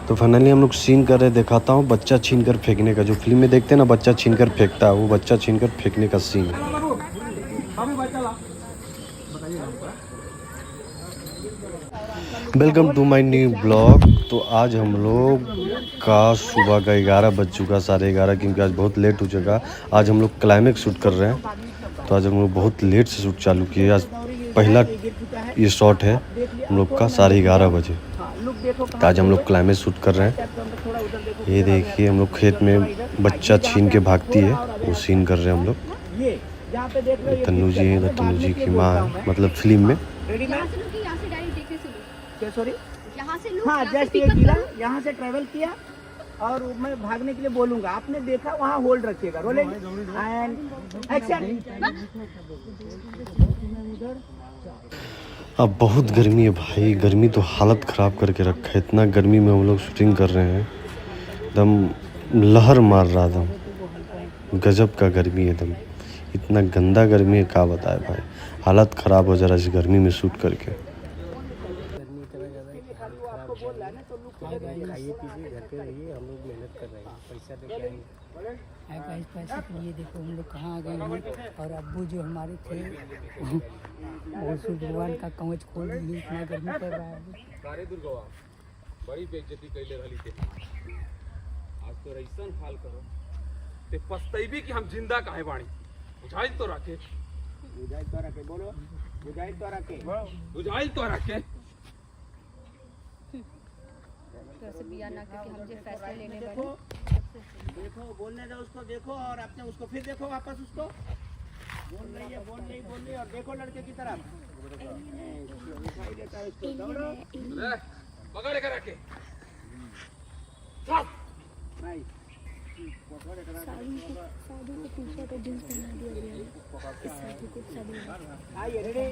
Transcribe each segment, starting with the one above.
तो फाइनली हम लोग सीन कर रहे, दिखाता हूँ बच्चा छीन कर फेंकने का। जो फिल्म में देखते हैं ना, बच्चा छीन कर फेंकता है, वो बच्चा छीन कर फेंकने का सीन है। Welcome to my new blog. तो आज हम लोग का सुबह का 11 बज चुका, 11:30, क्योंकि आज बहुत लेट हो चुका। आज हम लोग क्लाइमेक्स शूट कर रहे हैं, तो आज हम लोग बहुत लेट से शूट चालू किए। आज पहला ये शॉट है हम लोग का 11:30 बजे। तो आज हम लोग क्लाइमेक्स शूट कर रहे हैं। ये देखिए, हम लोग खेत में बच्चा छीन के भागती है, वो सीन कर रहे हैं हम लोग। तन्नू जी है, तन्नू जी की माँ है, मतलब फिल्म में। सॉरी, हाँ जस्ट ये गिरा, यहाँ से ट्रेवल किया और मैं भागने के लिए बोलूँगा, आपने देखा वहाँ होल्ड रखिएगा, रोलिंग एंड एक्शन। अब बहुत गर्मी है भाई, गर्मी तो हालत ख़राब करके रखा है। इतना गर्मी में हम लोग शूटिंग कर रहे हैं, एकदम लहर मार रहा, एकदम गजब का गर्मी है, एकदम इतना गंदा गर्मी है, क्या बताए भाई। हालत ख़राब हो जा रहा है इस गर्मी में शूट करके। खाइए पीजिए, घर पे रहिए, हम लोग मेहनत कर रहे हैं, पैसा लेके आएंगे। पैसे के लिए देखो हम लोग कहाँ आ गए हैं। और अब्बू जो हमारे थे वो सूर्य भगवान का कवच खोल दिए, इतना गर्मी पड़ रहा है। सारे दुर्गवा बड़ी बेइज्जती कैले रहली थे, आज तो रईसन हाल करो ते पछतैबी कि हम जिंदा काहे बाणी। बुझाई तो रखे, बोलो, बुझाई तो रखे, बुझाई तो रखे। से बिया ना करके हम जो फैसले लेने देखो, देखो बोलने दो उसको, देखो और अपने उसको फिर देखो वापस उसको। बोल रही है, बोल रही और देखो लड़के की तरफ। दिखाई देता है उसको, दौड़ो, पकड़ के रखे। नहीं शादी के पीछे तो जींस बना दिया गया है। शादी को शादी आइए, रेडी।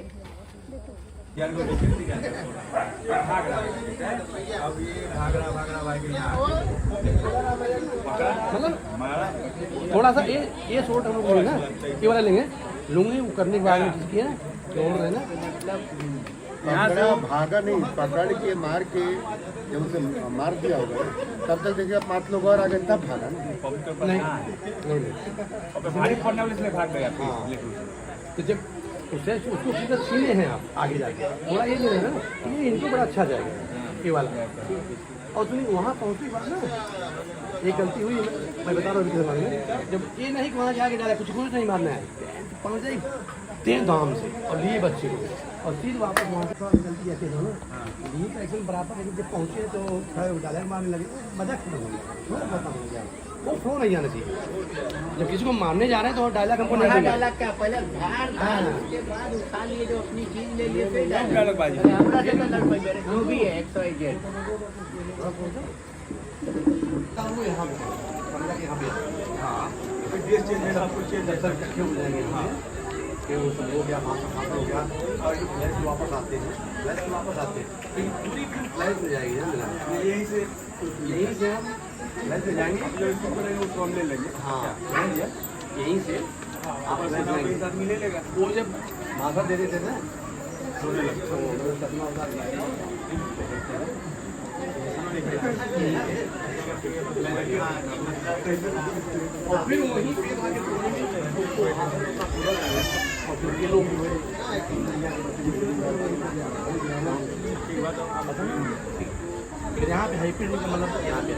थोड़ा सा ये शॉट हम लोग लेंगे ना, ये वाला लेंगे, लूंगी वो करने के बाद में चीज किया छोड़ रहे ना। भागा नहीं, पकड़ के मार के जब उसे मार दिया होगा तब तक देखिए 5 लोग और आ गए, तब भागा ना। भारी पड़ने वाले इसलिए भाग गया। तो जब उसको सीधा छीने हैं आप आगे जाके, थोड़ा ये ले लेना, ये इनको बड़ा अच्छा जाएगा ये वाला। और सुनिए वहाँ पहुँची बात ना, एक गलती हुई, मैं बता रहा हूँ बारे में। जब ये नहीं कि वहाँ जाके जा रहा है, कुछ नहीं मारना है, पहुँच जाए तेज दाम से और लिए बच्चे को, और फिर वापस वहाँ से गलती ऐसे हो ना, लिए तो एक्शन बराबर। लेकिन जब पहुँचे तो डायरेक्ट मारने लगे, मजाक खत्म हो गया, वो फ्लो नहीं जाना चाहिए। जब किसी को मारने जा रहे हैं तो डायलॉग हमको नहीं देना। डायलॉग क्या, पहले धार धार, उसके बाद उठा लिए जो अपनी चीज ले लिए, फिर डायलॉग बाजी। हमरा से तो लड़ मेरे जो भी है 101। वो यहाँ पे हाँ, ड्रेस चेंज है, आपको चेंज है, सर इकट्ठे हो जाएंगे यहाँ पे, वो सब हो गया, भाषा हो गया, और जो फ्लैश वापस आते हैं, फ्लैश वापस आते हैं, तो ये पूरी फिल्म फ्लैश हो जाएगी ना। यहीं से हम फ्लैश हो जाएंगे, जो इसको करेंगे उसको हम ले लेंगे। हाँ यहीं से आपस में आपके साथ मिले लेगा। वो जब भाषा दे देते ना, फिर वहीं यहाँ पे हाईपीड का मतलब यहाँ पे।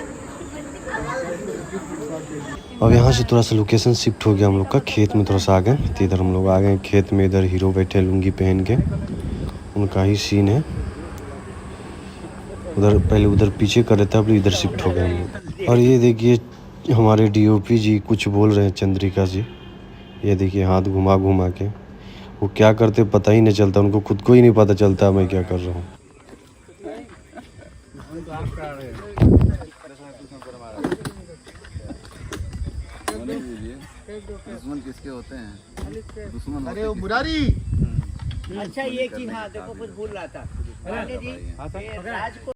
अब यहाँ से थोड़ा सा लोकेशन शिफ्ट हो गया हम लोग का, खेत में थोड़ा सा आ गए। तो इधर हम लोग आ गए खेत में, इधर हीरो बैठे लुंगी पहन के, उनका ही सीन है। उधर पहले उधर पीछे कर रहे थे, अब इधर शिफ्ट हो गए हम लोग। और ये देखिए हमारे डीओपी जी कुछ बोल रहे हैं, चंद्रिका जी। ये देखिए हाथ घुमा घुमा के, वो क्या करते पता ही नहीं चलता, उनको खुद को ही नहीं पता चलता मैं क्या कर रहा हूँ। दुश्मन किसके होते हैं? दुश्मन अरे वो मुरारी। अच्छा ये चीज, हाँ देखो कुछ भूल रहा था। जी, राज को